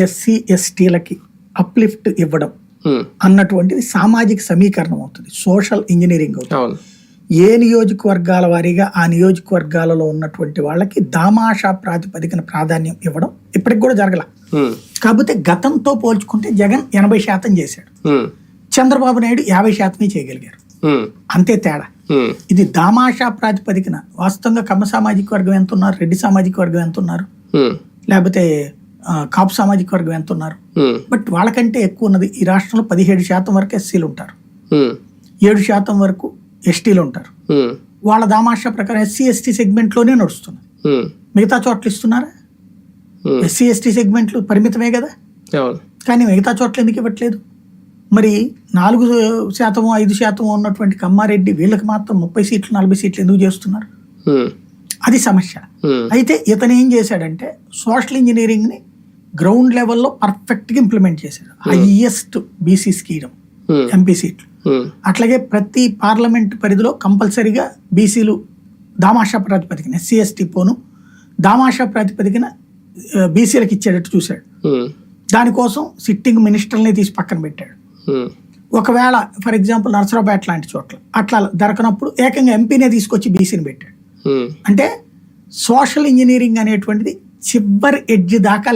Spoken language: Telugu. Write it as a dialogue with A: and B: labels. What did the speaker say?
A: ఎస్సీ ఎస్టీలకి అప్లిఫ్ట్ ఇవ్వడం అన్నటువంటిది సామాజిక సమీకరణం అవుతుంది, సోషల్ ఇంజనీరింగ్ అవుతుంది. ఏ నియోజకవర్గాల వారీగా ఆ నియోజకవర్గాలలో ఉన్నటువంటి వాళ్ళకి దామాషా ప్రాతిపదికన ప్రాధాన్యం ఇవ్వడం ఇప్పటికి కూడా జరగల. కాకపోతే గతంతో పోల్చుకుంటే జగన్ 80% చేశాడు, చంద్రబాబు నాయుడు 50% చేయగలిగారు, అంతే తేడా. ఇది దామాషా ప్రాతిపదికన వాస్తవంగా కమ్మ సామాజిక వర్గం ఎంత ఉన్నారు, రెడ్డి సామాజిక వర్గం ఎంత ఉన్నారు, లేకపోతే కాపు సామాజిక వర్గం ఎంత ఉన్నారు, బట్ వాళ్ళకంటే ఎక్కువ ఉన్నది ఈ రాష్ట్రంలో 17% వరకు ఎస్సీలు ఉంటారు, 7% వరకు ఎస్టీలు ఉంటారు. వాళ్ళ దామాషా ప్రకారం ఎస్సీ ఎస్టీ సెగ్మెంట్ లోనే నడుస్తున్నారు, మిగతా చోట్ల ఇస్తున్నారా? ఎస్సీ ఎస్టీ సెగ్మెంట్లు పరిమితమే కదా, కానీ మిగతా చోట్ల ఎందుకు ఇవ్వట్లేదు? మరి 4% 5% ఉన్నటువంటి కమ్మారెడ్డి వీళ్ళకి మాత్రం 30 సీట్లు 40 సీట్లు ఎందుకు చేస్తున్నారు? అది సమస్య. అయితే ఇతను ఏం చేశాడంటే సోషల్ ఇంజనీరింగ్ ని గ్రౌండ్ లెవెల్లో పర్ఫెక్ట్ గా ఇంప్లిమెంట్ చేశాడు. హైయెస్ట్ బీసీ స్కీమ్ ఎంపీ సీట్లు, అట్లాగే ప్రతి పార్లమెంట్ పరిధిలో కంపల్సరీగా బీసీలు దామాషా ప్రాతిపదికన ఎస్సీ ఎస్టీ పోను దామాషా ప్రాతిపదికన బీసీలకు ఇచ్చేటట్టు చూశాడు. దానికోసం సిట్టింగ్ మినిస్టర్ని తీసి పక్కన పెట్టాడు. ఒకవేళ ఫర్ ఎగ్జాంపుల్ నర్సరావుపేట లాంటి చోట్ల అట్లా దొరకనప్పుడు ఏకంగా ఎంపీనే తీసుకొచ్చి బీసీని పెట్టాడు. అంటే సోషల్ ఇంజనీరింగ్ అనేటువంటిది చివరి ఎడ్జ్ దాకా